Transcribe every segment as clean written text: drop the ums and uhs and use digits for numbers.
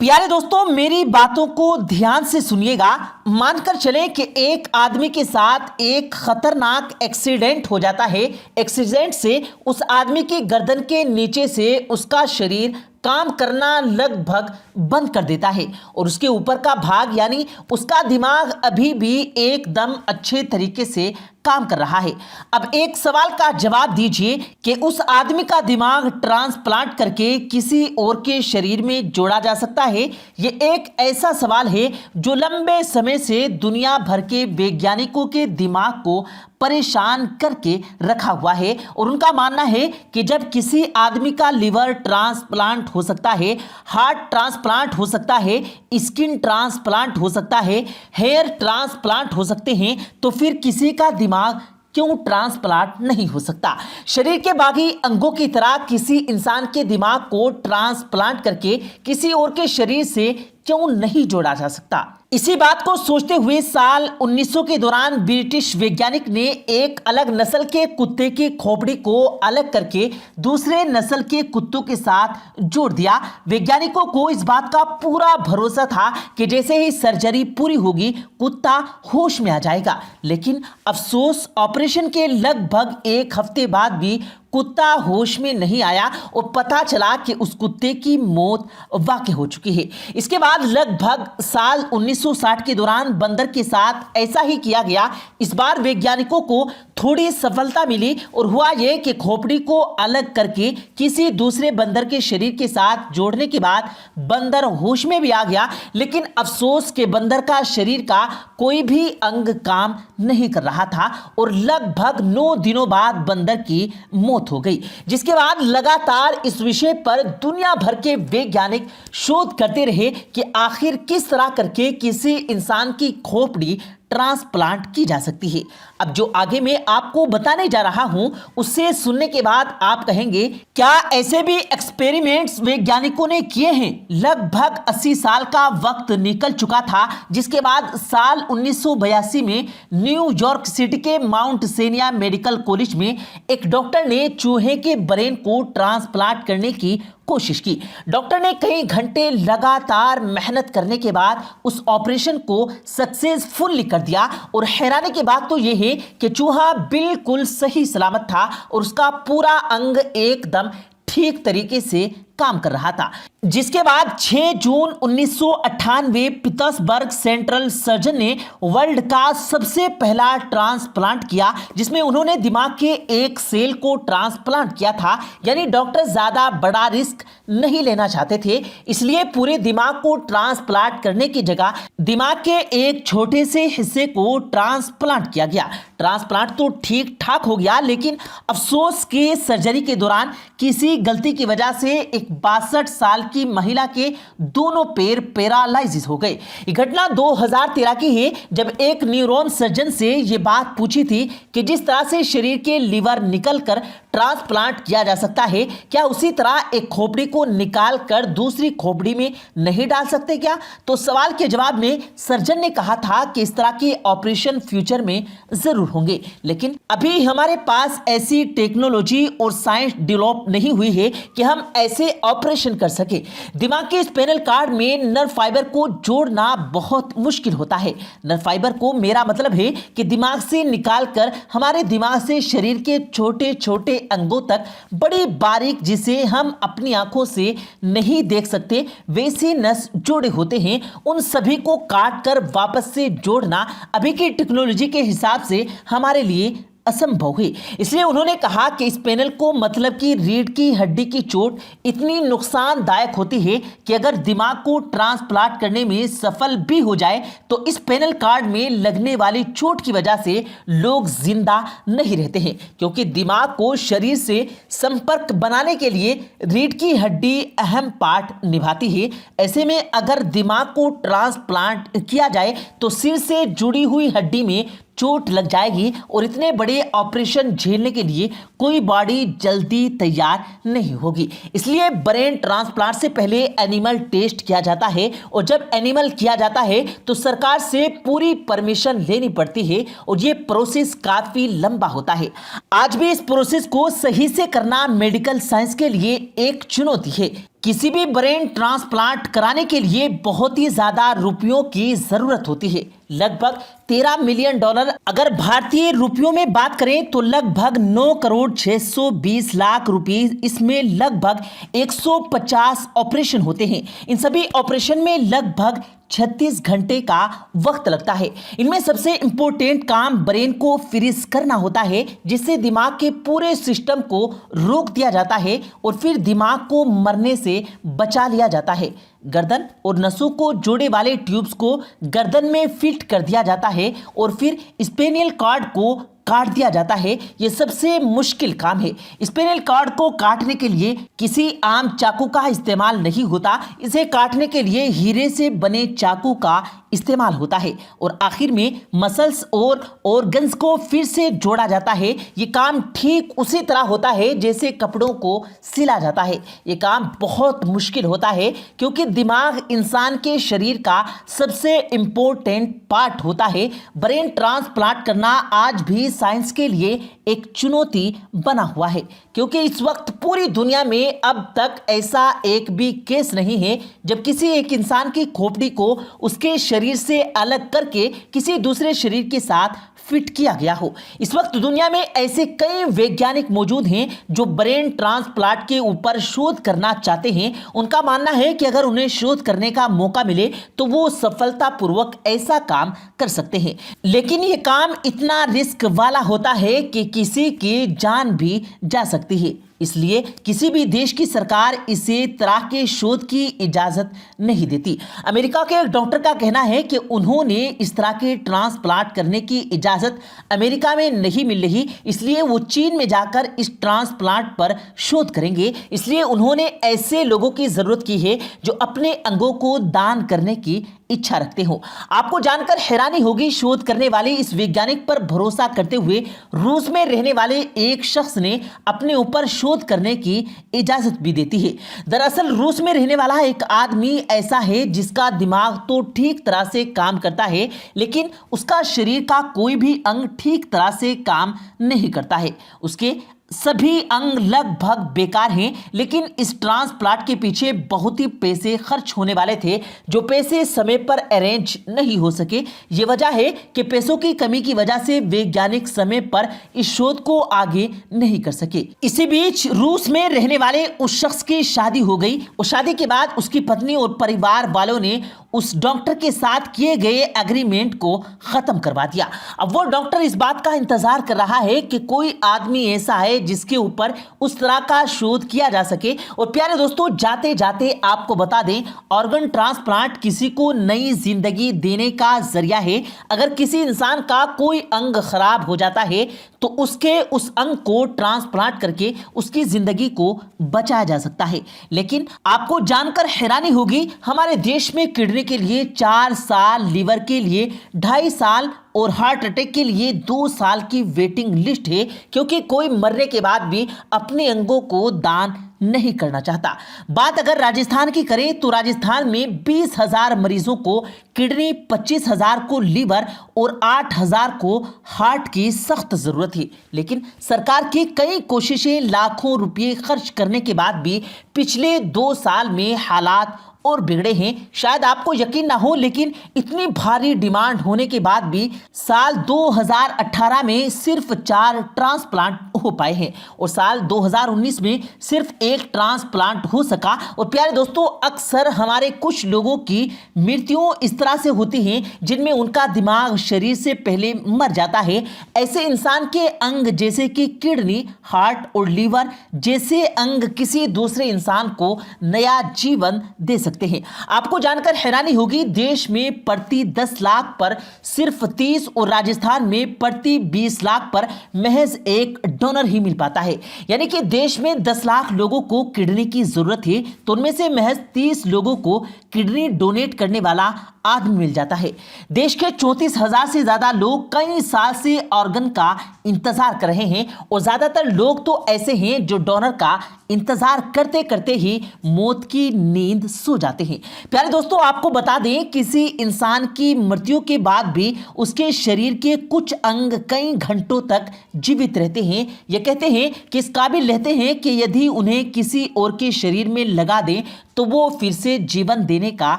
प्यारे दोस्तों, मेरी बातों को ध्यान से सुनिएगा। मानकर चलें कि एक आदमी के साथ एक खतरनाक एक्सीडेंट हो जाता है। एक्सीडेंट से उस आदमी की गर्दन के नीचे से उसका शरीर काम करना लगभग बंद कर देता है और उसके ऊपर का भाग यानी उसका दिमाग अभी भी एकदम अच्छे तरीके से काम कर रहा है। अब एक सवाल का जवाब दीजिए कि उस आदमी का दिमाग ट्रांसप्लांट करके किसी और के शरीर में जोड़ा जा सकता है? ये एक ऐसा सवाल है जो लंबे समय से दुनिया भर के वैज्ञानिकों के दिमाग को परेशान करके रखा हुआ है और उनका मानना है कि जब किसी आदमी का लिवर ट्रांसप्लांट हो सकता है, हार्ट ट्रांसप्लांट हो सकता है, स्किन ट्रांसप्लांट हो सकता है, हेयर ट्रांसप्लांट हो सकते हैं, तो फिर किसी का दिमाग क्यों ट्रांसप्लांट नहीं हो सकता? शरीर के बाकी अंगों की तरह किसी इंसान के दिमाग को ट्रांसप्लांट करके किसी और के शरीर से क्यों नहीं जोड़ा जा सकता? इसी बात को सोचते हुए साल 1900 के दौरान ब्रिटिश वैज्ञानिक ने एक अलग नस्ल के कुत्ते की खोपड़ी को अलग करके दूसरे नस्ल के कुत्तों के साथ जोड़ दिया। वैज्ञानिकों को इस बात का पूरा भरोसा था कि जैसे ही सर्जरी पूरी होगी कुत्ता होश में आ जाएगा, लेकिन अफसोस ऑपरेशन के लगभग एक हफ्ते बाद भी कुत्ता होश में नहीं आया और पता चला कि उस कुत्ते की मौत वाकई हो चुकी है। इसके बाद लगभग साल 1960 के दौरान बंदर के साथ ऐसा ही किया गया। इस बार वैज्ञानिकों को थोड़ी सफलता मिली और हुआ यह कि खोपड़ी को अलग करके किसी दूसरे बंदर के शरीर के साथ जोड़ने के बाद बंदर होश में भी आ गया, लेकिन अफसोस के बंदर का शरीर का कोई भी अंग काम नहीं कर रहा था और लगभग 9 दिनों बाद बंदर की मौत हो गई। जिसके बाद लगातार इस विषय पर दुनिया भर के वैज्ञानिक शोध करते रहे कि आखिर किस तरह करके किसी इंसान की खोपड़ी ट्रांसप्लांट की जा सकती है। अब जो आगे मैं आपको बताने जा रहा हूं उससे सुनने के बाद आप कहेंगे क्या ऐसे भी एक्सपेरिमेंट्स वैज्ञानिकों ने किए हैं? लगभग 80 साल का वक्त निकल चुका था, जिसके बाद साल 1982 में न्यूयॉर्क सिटी के माउंट सेनिया मेडिकल कॉलेज में एक डॉक्टर ने चूहे के ब्रेन को ट्रांसप्लांट करने की कोशिश की। डॉक्टर ने कई घंटे लगातार मेहनत करने के बाद उस ऑपरेशन को सक्सेसफुल कर दिया और हैरानी की बात तो यह है कि चूहा बिल्कुल सही सलामत था और उसका पूरा अंग एकदम ठीक तरीके से काम कर रहा था। जिसके बाद 6 जून 1998 पिट्सबर्ग सेंट्रल सर्जन ने वर्ल्ड का सबसे पहला ट्रांसप्लांट किया, जिसमें उन्होंने दिमाग के एक सेल को ट्रांसप्लांट किया था। यानी डॉक्टर ज्यादा बड़ा रिस्क नहीं लेना चाहते थे, इसलिए पूरे दिमाग को ट्रांसप्लांट करने की जगह दिमाग के एक छोटे से हिस्से को ट्रांसप्लांट किया गया। ट्रांसप्लांट तो ठीक ठाक हो गया, लेकिन अफसोस के सर्जरी के दौरान किसी गलती की वजह से एक 62 साल की महिला के दोनों पैर पैरालाइजिस हो गए। यह घटना 2013 की है, जब एक न्यूरॉन सर्जन से यह बात पूछी थी कि जिस तरह से शरीर के लीवर निकलकर ट्रांसप्लांट किया जा सकता है, क्या उसी तरह एक खोपड़ी को निकाल कर दूसरी खोपड़ी में नहीं डाल सकते क्या? तो सवाल के जवाब में सर्जन ने कहा था कि इस तरह के ऑपरेशन फ्यूचर में जरूर होंगे, लेकिन अभी हमारे पास ऐसी टेक्नोलॉजी और साइंस डेवलप नहीं हुई है कि हम ऐसे ऑपरेशन कर सके। दिमाग के स्पाइनल कार्ड में नर्व फाइबर को जोड़ना बहुत मुश्किल होता है। नर्व फाइबर को मेरा मतलब है कि दिमाग से निकालकर हमारे दिमाग से शरीर के छोटे छोटे अंगों तक बड़ी बारीक, जिसे हम अपनी आंखों से नहीं देख सकते, वैसे नस जोड़े होते हैं। उन सभी को काट कर वापस से जोड़ना अभी की टेक्नोलॉजी के हिसाब से हमारे लिए असंभव है। इसलिए उन्होंने कहा कि स्पाइनल को मतलब कि रीढ़ की हड्डी की चोट इतनी नुकसानदायक होती है कि अगर दिमाग को ट्रांसप्लांट करने में सफल भी हो जाए तो स्पाइनल कार्ड में लगने वाली चोट की वजह से लोग जिंदा नहीं रहते हैं, क्योंकि दिमाग को शरीर से संपर्क बनाने के लिए रीढ़ की हड्डी अहम पार्ट निभाती है। ऐसे में अगर दिमाग को ट्रांसप्लांट किया जाए तो सिर से जुड़ी हुई हड्डी में चोट लग जाएगी और इतने बड़े ऑपरेशन झेलने के लिए कोई बॉडी जल्दी तैयार नहीं होगी। इसलिए ब्रेन ट्रांसप्लांट से पहले एनिमल टेस्ट किया जाता है और जब एनिमल किया जाता है तो सरकार से पूरी परमिशन लेनी पड़ती है और ये प्रोसेस काफी लंबा होता है। आज भी इस प्रोसेस को सही से करना मेडिकल साइंस के लिए एक चुनौती है। किसी भी ब्रेन ट्रांसप्लांट कराने के लिए बहुत ही ज्यादा रुपयों की जरूरत होती है, लगभग 13 मिलियन डॉलर। अगर भारतीय रुपयों में बात करें तो लगभग 9 करोड़ 620 लाख रुपए। इसमें लगभग 150 ऑपरेशन होते हैं। इन सभी ऑपरेशन में लगभग 36 घंटे का वक्त लगता है। इनमें सबसे इंपॉर्टेंट काम ब्रेन को फ्रीज करना होता है, जिससे दिमाग के पूरे सिस्टम को रोक दिया जाता है और फिर दिमाग को मरने से बचा लिया जाता है। गर्दन और नसों को जोड़े वाले ट्यूब्स को गर्दन में फिट कर दिया जाता है और फिर स्पेनियल कॉर्ड को काट दिया जाता है। यह सबसे मुश्किल काम है। स्पेनियल कॉर्ड को काटने के लिए किसी आम चाकू का इस्तेमाल नहीं होता। इसे काटने के लिए हीरे से बने चाकू का इस्तेमाल होता है और आखिर में मसल्स और ऑर्गन्स को फिर से जोड़ा जाता है। ये काम ठीक उसी तरह होता है जैसे कपड़ों को सिला जाता है। ये काम बहुत मुश्किल होता है क्योंकि दिमाग इंसान के शरीर का सबसे इंपॉर्टेंट पार्ट होता है। ब्रेन ट्रांसप्लांट करना आज भी साइंस के लिए एक चुनौती बना हुआ है क्योंकि इस वक्त पूरी दुनिया में अब तक ऐसा एक भी केस नहीं है जब किसी एक इंसान की खोपड़ी को उसके शरीर से अलग करके किसी दूसरे शरीर के साथ फिट किया गया हो। इस वक्त दुनिया में ऐसे कई वैज्ञानिक मौजूद हैं जो ब्रेन ट्रांसप्लांट के ऊपर शोध करना चाहते हैं। उनका मानना है कि अगर उन्हें शोध करने का मौका मिले तो वो सफलतापूर्वक ऐसा काम कर सकते हैं, लेकिन ये काम इतना रिस्क वाला होता है कि किसी की जान भी जा सकती है। इसलिए किसी भी देश की सरकार इसे तरह के शोध की इजाजत नहीं देती। अमेरिका के एक डॉक्टर का कहना है कि उन्होंने इस तरह के ट्रांसप्लांट करने की इजाजत अमेरिका में नहीं मिल रही, इसलिए वो चीन में जाकर इस ट्रांसप्लांट पर शोध करेंगे। इसलिए उन्होंने ऐसे लोगों की जरूरत की है जो अपने अंगों को दान करने की इच्छा रखते हो। आपको जानकर हैरानी होगी, शोध करने वाले इस वैज्ञानिक पर भरोसा करते हुए रूस में रहने वाले एक शख्स ने अपने ऊपर शोध करने की इजाजत भी देती है। दरअसल रूस में रहने वाला एक आदमी ऐसा है जिसका दिमाग तो ठीक तरह से काम करता है, लेकिन उसका शरीर का कोई भी अंग ठीक तरह से काम नहीं करता है। उसके सभी अंग लगभग बेकार हैं, लेकिन इस ट्रांसप्लांट के पीछे बहुत ही पैसे खर्च होने वाले थे, जो पैसे समय पर अरेंज नहीं हो सके। ये वजह है कि पैसों की कमी की वजह से वैज्ञानिक समय पर इस शोध को आगे नहीं कर सके। इसी बीच रूस में रहने वाले उस शख्स की शादी हो गई और शादी के बाद उसकी पत्नी और परिवार वालों ने उस डॉक्टर के साथ किए गए एग्रीमेंट को खत्म करवा दिया। अब वो डॉक्टर इस बात का इंतजार कर रहा है कि कोई आदमी ऐसा है जिसके ऊपर उस तरह का शोध किया जा सके। और प्यारे दोस्तों, जाते जाते आपको बता दें, ऑर्गन ट्रांसप्लांट किसी को नई जिंदगी देने का जरिया है। अगर किसी इंसान का कोई अंग खराब हो जाता है तो उसके उस अंग को ट्रांसप्लांट करके उसकी जिंदगी को बचाया जा सकता है। लेकिन आपको जानकर हैरानी होगी, हमारे देश में किडनी के लिए 4 साल, लिवर के लिए 2.5 साल और हार्ट अटैक के लिए 2 साल की वेटिंग लिस्ट है, क्योंकि कोई मरने के बाद भी अपने अंगों को दान नहीं करना चाहता। बात अगर राजस्थान की करें तो राजस्थान में 20,000 मरीजों को किडनी, 25,000 को लीवर और 8,000 को हार्ट की सख्त जरूरत है। लेकिन सरकार की कई कोशिशें, लाखों रुपए खर्च करने के बाद भी पिछले 2 साल में हालात और बिगड़े हैं। शायद आपको यकीन ना हो, लेकिन इतनी भारी डिमांड होने के बाद भी साल 2018 में सिर्फ 4 ट्रांसप्लांट हो पाए हैं और साल 2019 में सिर्फ 1 ट्रांसप्लांट हो सका। और प्यारे दोस्तों, अक्सर हमारे कुछ लोगों की मृत्यु इस तरह से होती हैं जिनमें उनका दिमाग शरीर से पहले मर जाता है। ऐसे इंसान के अंग जैसे कि किडनी, हार्ट और लीवर जैसे अंग किसी दूसरे इंसान को नया जीवन दे सकते हैं। आपको जानकर हैरानी होगी, देश में प्रति 10 लाख पर सिर्फ 30 और राजस्थान में प्रति 20 लाख पर महज 1 डोनर ही मिल पाता है। यानी कि देश में 10 लाख लोगों को किडनी की जरूरत है तो उनमें से महज 30 लोगों को किडनी डोनेट करने वाला आदमी मिल जाता है। देश के 34,000 से ज्यादा लोग कई साल से ऑर्गन का इंतजार कर रहे हैं और ज्यादातर लोग तो ऐसे हैं जो डोनर का इंतजार करते करते ही मौत की नींद सो जाते हैं। प्यारे दोस्तों, आपको बता दें, किसी इंसान की मृत्यु के बाद भी उसके शरीर के कुछ अंग कई घंटों तक जीवित रहते हैं। यह कहते हैं कि इस काबिल रहते हैं कि यदि उन्हें किसी और के शरीर में लगा दें तो वो फिर से जीवन देने का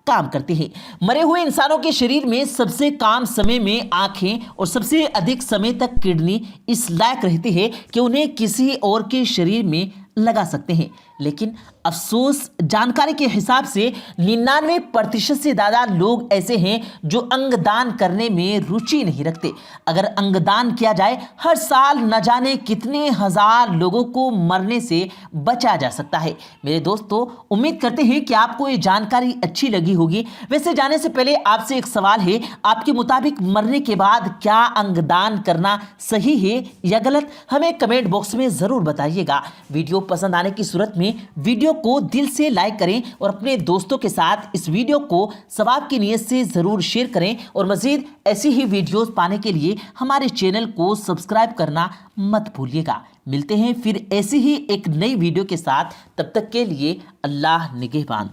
काम करते हैं। मरे हुए इंसानों के शरीर में सबसे कम समय में आंखें और सबसे अधिक समय तक किडनी इस लायक रहती है कि उन्हें किसी और के शरीर में लगा सकते हैं। लेकिन अफसोस, जानकारी के हिसाब से 99% से ज़्यादा लोग ऐसे हैं जो अंगदान करने में रुचि नहीं रखते। अगर अंगदान किया जाए, हर साल न जाने कितने हजार लोगों को मरने से बचाया जा सकता है। मेरे दोस्तों, उम्मीद करते हैं कि आपको ये जानकारी अच्छी लगी होगी। वैसे जाने से पहले आपसे एक सवाल है, आपके मुताबिक मरने के बाद क्या अंगदान करना सही है या गलत? हमें कमेंट बॉक्स में ज़रूर बताइएगा। वीडियो पसंद आने की सूरत में वीडियो को दिल से लाइक करें और अपने दोस्तों के साथ इस वीडियो को सवाब की नीयत से जरूर शेयर करें और मजीद ऐसी ही वीडियोस पाने के लिए हमारे चैनल को सब्सक्राइब करना मत भूलिएगा। मिलते हैं फिर ऐसी ही एक नई वीडियो के साथ, तब तक के लिए अल्लाह निगहबान।